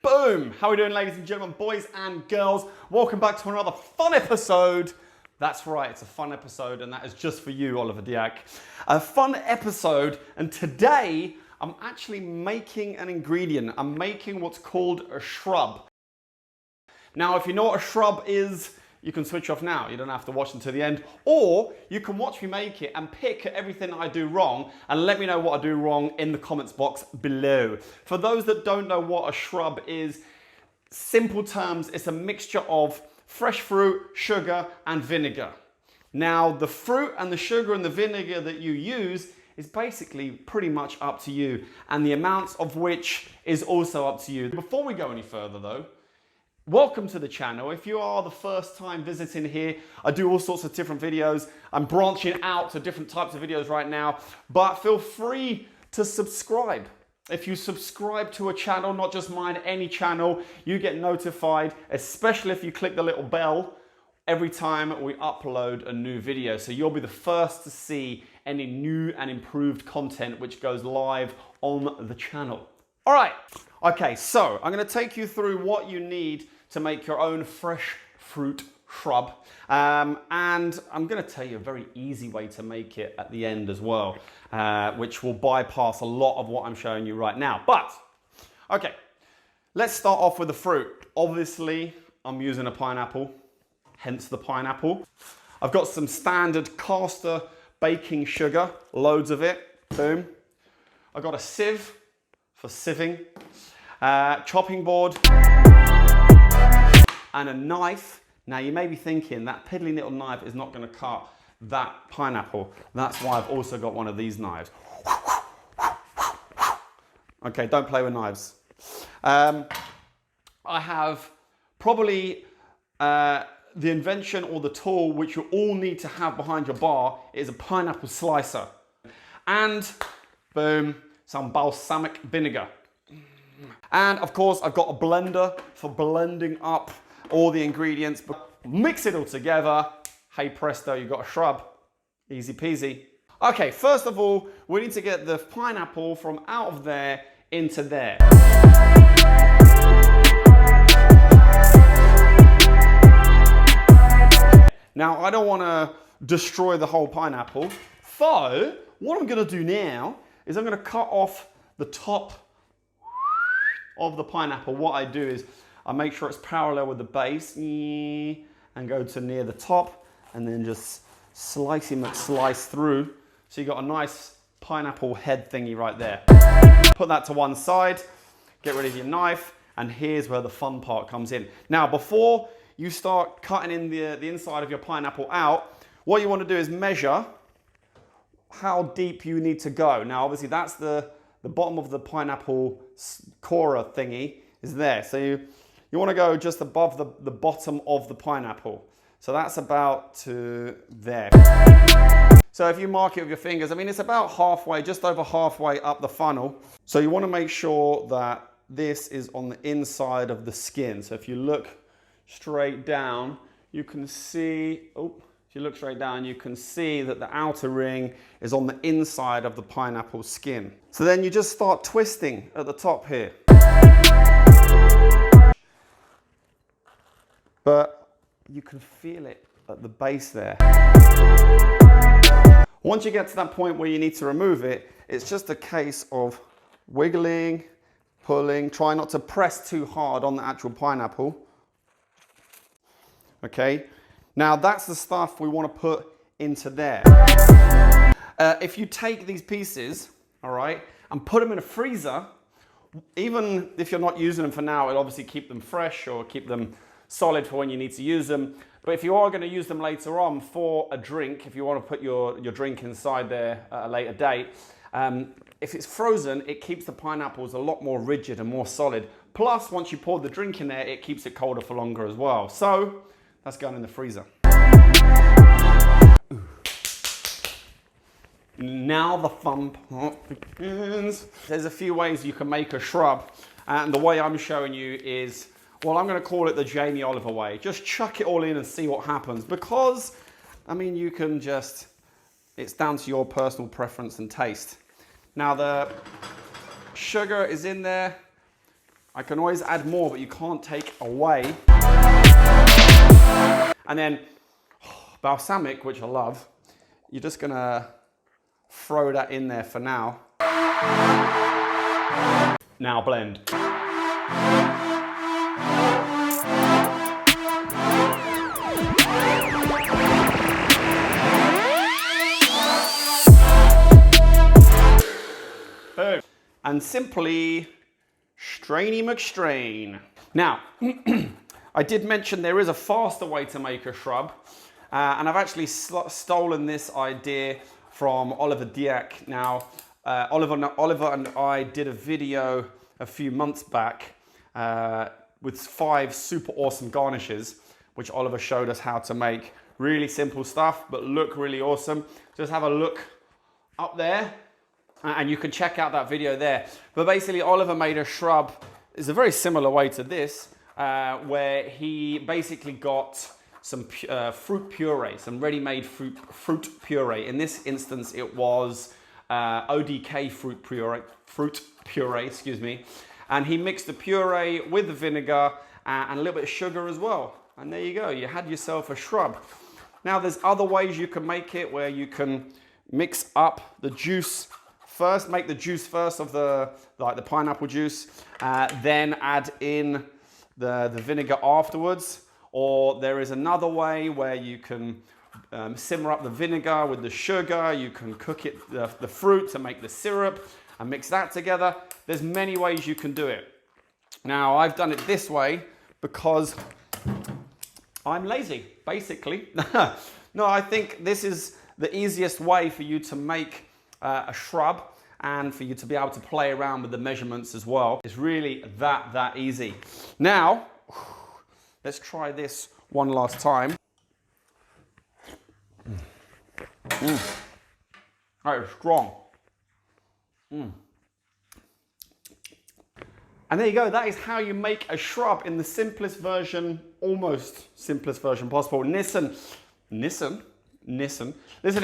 Boom! How are we doing, ladies and gentlemen, boys and girls? Welcome back to another fun episode. That's right, it's a fun episode, and that is just for you, Oliver Diak. A fun episode, and today I'm actually making an ingredient. I'm making what's called a shrub. Now, if you know what a shrub is, you can switch off now. You don't have to watch until the end. Or you can watch me make it and pick everything I do wrong and let me know what I do wrong in the comments box below. For those that don't know what a shrub is, simple terms, it's a mixture of fresh fruit, sugar, and vinegar. Now, the fruit and the sugar and the vinegar that you use is basically pretty much up to you, and the amounts of which is also up to you. Before we go any further though, welcome to the channel. If you are the first time visiting here, I do all sorts of different videos. I'm branching out to different types of videos right now, but feel free to subscribe. If you subscribe to a channel, not just mine, any channel, you get notified, especially if you click the little bell every time we upload a new video. So you'll be the first to see any new and improved content which goes live on the channel. All right, okay, so I'm gonna take you through what you need to make your own fresh fruit shrub. And I'm gonna tell you a very easy way to make it at the end as well, which will bypass a lot of what I'm showing you right now. But, okay, let's start off with the fruit. Obviously, I'm using a pineapple, hence the pineapple. I've got some standard caster baking sugar, loads of it, boom. I've got a sieve for sieving, chopping board, and a knife. Now you may be thinking that piddly little knife is not going to cut that pineapple. That's why I've also got one of these knives. Okay, don't play with knives. I have probably the invention or the tool which you all need to have behind your bar is a pineapple slicer. And boom, some balsamic vinegar. And of course, I've got a blender for blending up all the ingredients, but mix it all together. Hey presto, you've got a shrub. Easy peasy. Okay, first of all, we need to get the pineapple from out of there into there. Now, I don't want to destroy the whole pineapple. So, what I'm going to do now is I'm going to cut off the top of the pineapple. What I do is I make sure it's parallel with the base and go to near the top and then just slice through. So you got a nice pineapple head thingy right there. Put that to one side, get rid of your knife, and here's where the fun part comes in. Now, before you start cutting in the inside of your pineapple out, what you want to do is measure how deep you need to go. Now, obviously that's the bottom of the pineapple corer thingy is there. So you want to go just above the bottom of the pineapple. So that's about to there. So if you mark it with your fingers, I mean, it's about halfway, just over halfway up the funnel. So you want to make sure that this is on the inside of the skin. So if you look straight down, you can see, if you look straight down, you can see that the outer ring is on the inside of the pineapple skin. So then you just start twisting at the top here. But you can feel it at the base there. Once you get to that point where you need to remove it, it's just a case of wiggling, pulling, try not to press too hard on the actual pineapple. Okay, now that's the stuff we want to put into there. If you take these pieces, all right, and put them in a freezer, even if you're not using them for now, it'll obviously keep them fresh or keep them solid for when you need to use them. But if you are going to use them later on for a drink, if you want to put your drink inside there at a later date, if it's frozen, it keeps the pineapples a lot more rigid and more solid. Plus, once you pour the drink in there, it keeps it colder for longer as well. So that's going in the freezer. Ooh. Now the fun part begins. There's a few ways you can make a shrub, and the way I'm showing you is, well, I'm going to call it the Jamie Oliver way. Just chuck it all in and see what happens, because, I mean, you can just, it's down to your personal preference and taste. Now the sugar is in there. I can always add more, but you can't take away. And then balsamic, which I love, you're just gonna throw that in there for now. Now blend. Boom. And simply strainy McStrain. Now, I did mention there is a faster way to make a shrub, and I've actually stolen this idea from Oliver Dyer. Now, Oliver and I did a video a few months back with 5 super awesome garnishes, which Oliver showed us how to make. Really simple stuff, but look really awesome. Just have a look up there, and you can check out that video there. But basically, Oliver made a shrub. It's a very similar way to this, where he basically got some fruit puree, some ready-made fruit puree. In this instance, it was ODK fruit puree, excuse me. And he mixed the puree with the vinegar and a little bit of sugar as well. And there you go, you had yourself a shrub. Now there's other ways you can make it, where you can mix up the juice first, make the juice first of the pineapple juice, then add in the vinegar afterwards. Or there is another way where you can simmer up the vinegar with the sugar. You can cook it, the fruit, to make the syrup and mix that together. There's many ways you can do it. Now, I've done it this way because I'm lazy, basically. No, I think this is the easiest way for you to make a shrub, and for you to be able to play around with the measurements as well. It's really that easy. Now, let's try this one last time. That is strong. And there you go, that is how you make a shrub in the simplest version, almost simplest version possible. Listen,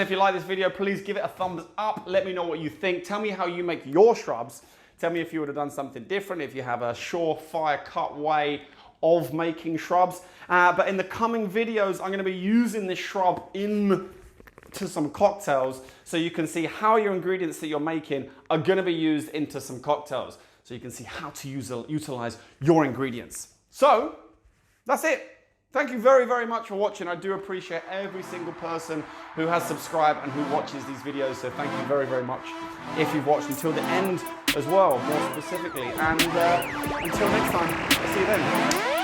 if you like this video, please give it a thumbs up. Let me know what you think. Tell me how you make your shrubs. Tell me if you would have done something different, if you have a surefire cut way of making shrubs. But in the coming videos, I'm going to be using this shrub into some cocktails, so you can see how your ingredients that you're making are going to be used into some cocktails. So you can see how to utilize your ingredients. So that's it. Thank you very much for watching. I do appreciate every single person who has subscribed and who watches these videos. So thank you very much if you've watched until the end as well, more specifically. And until next time, I'll see you then.